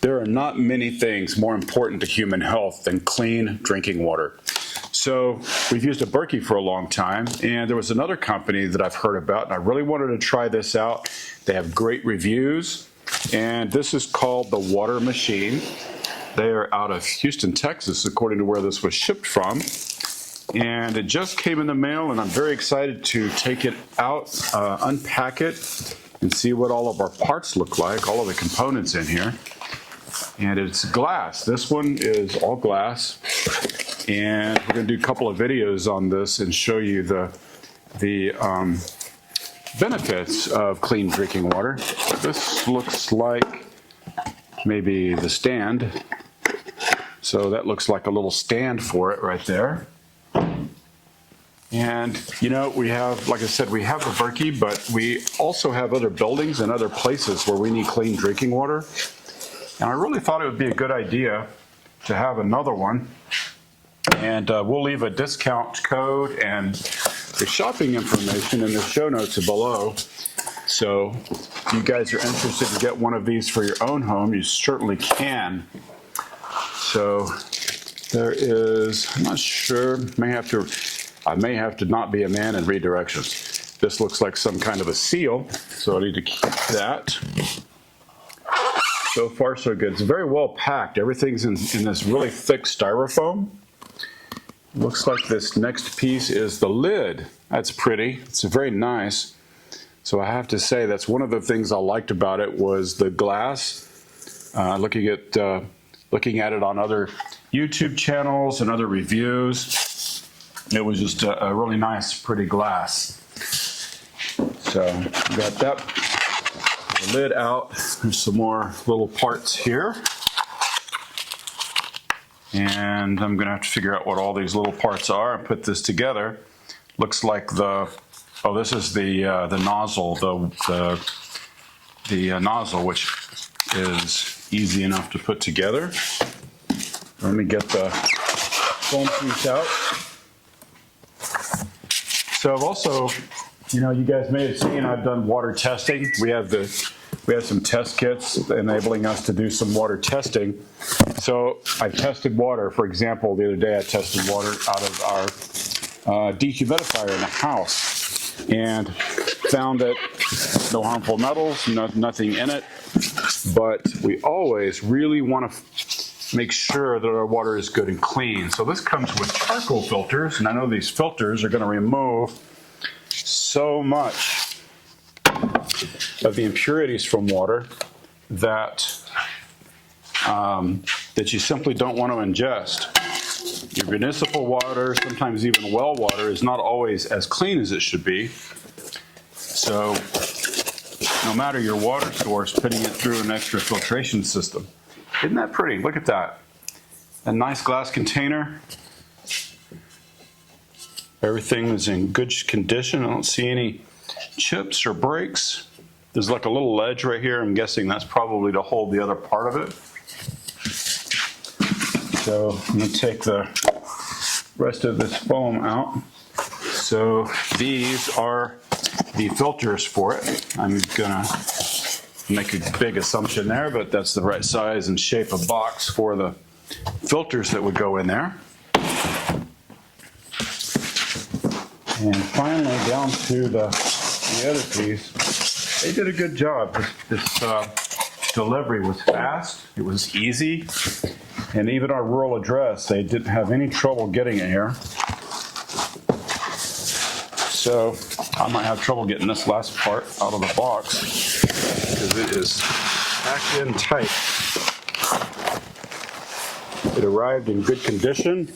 There are not many things more important to human health than clean drinking water. So we've used a Berkey for a long time, and there was another company that I've heard about, and I really wanted to try this out. They have great reviews, and this is called the Water Machine. They are out of Houston, Texas, according to where this was shipped from. And it just came in the mail, and I'm very excited to take it out, unpack it, and see what all of our parts look like, all of the components in here. And it's glass. This one is all glass. And we're going to do a couple of videos on this and show you the benefits of clean drinking water. This looks like maybe the stand. So that looks like a little stand for it right there. And, you know, we have, like I said, we have the Berkey, but we also have other buildings and other places where we need clean drinking water. And I really thought it would be a good idea to have another one. And we'll leave a discount code and the shopping information in the show notes below. So if you guys are interested to get one of these for your own home, you certainly can. So there is, I'm not sure, I may have to not be a man and read directions. This looks like some kind of a seal, so I need to keep that. So far, so good. It's very well packed. Everything's in this really thick styrofoam. Looks like this next piece is the lid. That's pretty. It's very nice. So I have to say that's one of the things I liked about it was the glass. Looking at it on other YouTube channels and other reviews, it was just a really nice, pretty glass. So we got that. The lid out. There's some more little parts here. And I'm going to have to figure out what all these little parts are and put this together. Looks like this is the nozzle, the nozzle, which is easy enough to put together. Let me get the foam piece out. So I've also, you know, you guys may have seen I've done water testing. We have some test kits enabling us to do some water testing. So I tested water. For example, the other day I tested water out of our dehumidifier in the house and found that no harmful metals, nothing in it. But we always really want to make sure that our water is good and clean. So this comes with charcoal filters, and I know these filters are going to remove so much of the impurities from water that you simply don't want to ingest. Your municipal water, sometimes even well water, is not always as clean as it should be. So no matter your water source, putting it through an extra filtration system. Isn't that pretty? Look at that. A nice glass container. Everything is in good condition. I don't see any chips or breaks. There's like a little ledge right here. I'm guessing that's probably to hold the other part of it. So I'm going to take the rest of this foam out. So these are the filters for it. I'm going to make a big assumption there, but that's the right size and shape of box for the filters that would go in there. And finally, down to the other piece. They did a good job. This delivery was fast. It was easy. And even our rural address, they didn't have any trouble getting it here. So I might have trouble getting this last part out of the box because it is packed in tight. It arrived in good condition.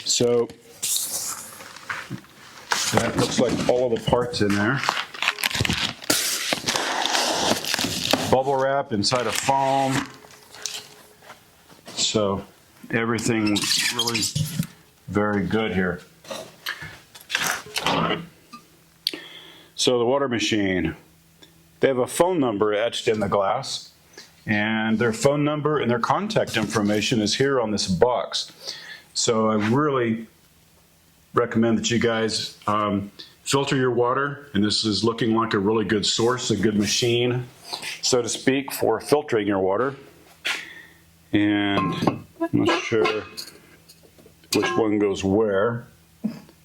So that looks like all of the parts in there. Bubble wrap inside of foam. So everything's really very good here. So the water machine, they have a phone number etched in the glass, and their phone number and their contact information is here on this box. So I really recommend that you guys filter your water, and this is looking like a really good source, a good machine, so to speak, for filtering your water. And I'm not sure which one goes where.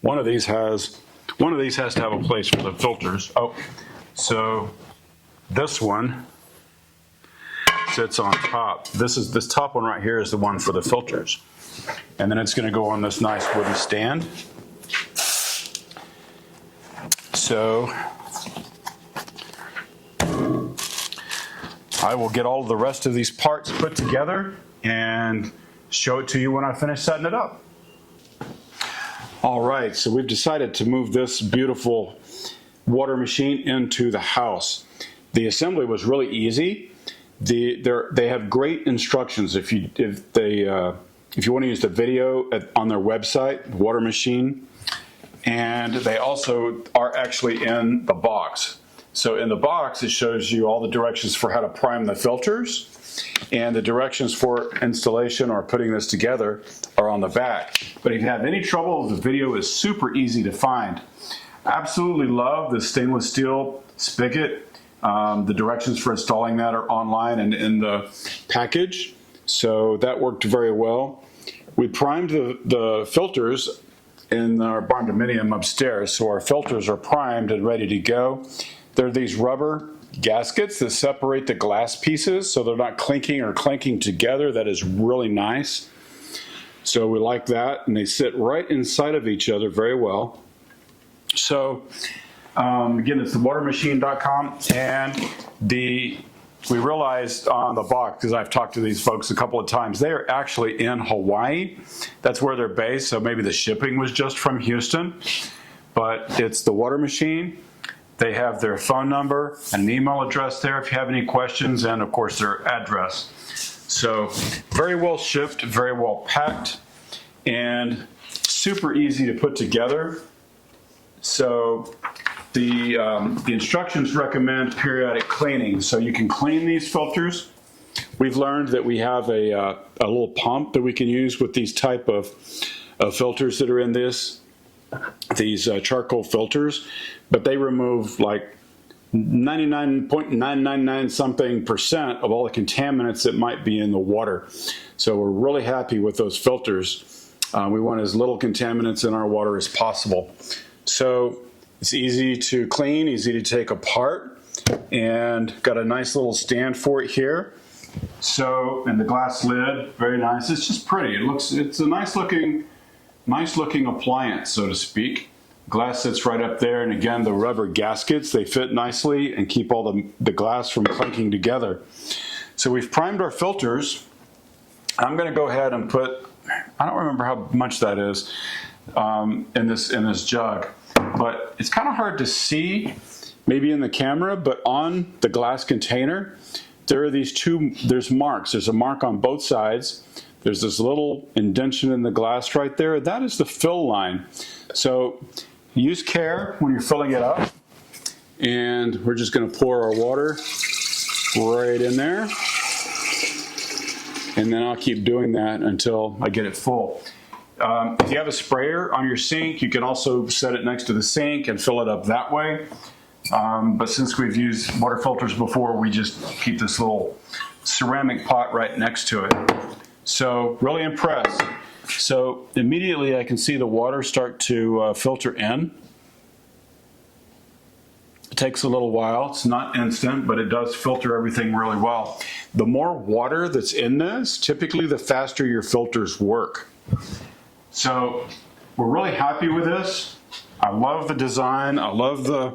One of these has to have a place for the filters. Oh, so this one sits on top. This top one right here is the one for the filters. And then it's going to go on this nice wooden stand. So I will get all of the rest of these parts put together and show it to you when I finish setting it up. All right, so we've decided to move this beautiful water machine into the house. The assembly was really easy. They have great instructions if you want to use the video on their website, water machine, and they also are actually in the box. So in the box, it shows you all the directions for how to prime the filters, and the directions for installation or putting this together are on the back. But if you have any trouble, the video is super easy to find. Absolutely love the stainless steel spigot. The directions for installing that are online and in the package, so that worked very well. We primed the filters in our barn dominium upstairs, so our filters are primed and ready to go. They're these rubber gaskets that separate the glass pieces so they're not clinking or clanking together. That is really nice. So we like that, and they sit right inside of each other very well. So again, it's thewatermachine.com, and we realized on the box, because I've talked to these folks a couple of times, they are actually in Hawaii. That's where they're based, so maybe the shipping was just from Houston, but it's the Water Machine. They have their phone number and an email address there if you have any questions, and of course their address. So very well shipped, very well packed, and super easy to put together. So the instructions recommend periodic cleaning, so you can clean these filters. We've learned that we have a little pump that we can use with these type of filters that are in these charcoal filters, but they remove like 99.999 something percent of all the contaminants that might be in the water. So we're really happy with those filters. We want as little contaminants in our water as possible. So it's easy to clean, easy to take apart, and got a nice little stand for it here. So, and the glass lid, very nice. It's just pretty. It's a nice looking appliance, so to speak. Glass sits right up there, and again, the rubber gaskets, they fit nicely and keep all the glass from clinking together. So we've primed our filters. I'm going to go ahead and put, I don't remember how much that is in this jug, but it's kind of hard to see maybe in the camera, but on the glass container, there are there's marks. There's a mark on both sides. There's this little indentation in the glass right there. That is the fill line. So use care when you're filling it up. And we're just going to pour our water right in there. And then I'll keep doing that until I get it full. If you have a sprayer on your sink, you can also set it next to the sink and fill it up that way. But since we've used water filters before, we just keep this little ceramic pot right next to it. So really impressed. So immediately I can see the water start to filter in. It takes a little while. It's not instant, but it does filter everything really well. The more water that's in this, typically the faster your filters work. So we're really happy with this. I love the design. I love the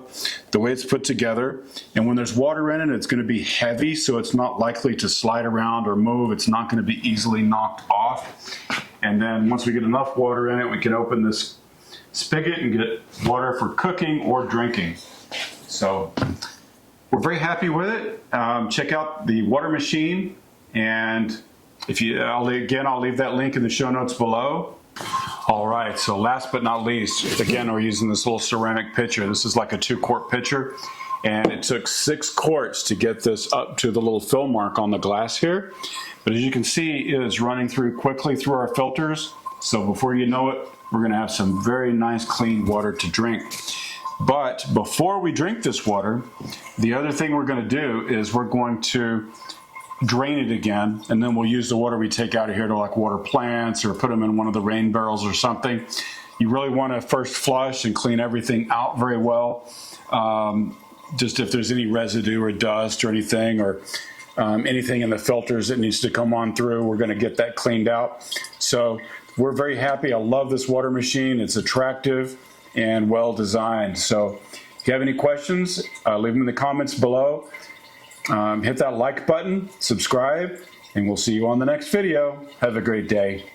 way it's put together. And when there's water in it, it's going to be heavy, so it's not likely to slide around or move. It's not going to be easily knocked off. And then once we get enough water in it, we can open this spigot and get water for cooking or drinking. So we're very happy with it. Check out the Water Machine, and I'll leave that link in the show notes below. All right, so last but not least, again, we're using this little ceramic pitcher. This is like a 2-quart pitcher, and it took 6 quarts to get this up to the little fill mark on the glass here. But as you can see, it is running through quickly through our filters. So before you know it, we're going to have some very nice clean water to drink. But before we drink this water, the other thing we're going to do is we're going to drain it again, and then we'll use the water we take out of here to like water plants or put them in one of the rain barrels or something. You really want to first flush and clean everything out very well. Just if there's any residue or dust or anything, or anything in the filters that needs to come on through, we're going to get that cleaned out. So we're very happy. I love this water machine. It's attractive and well designed. So if you have any questions, leave them in the comments below. Hit that like button, subscribe, and we'll see you on the next video. Have a great day.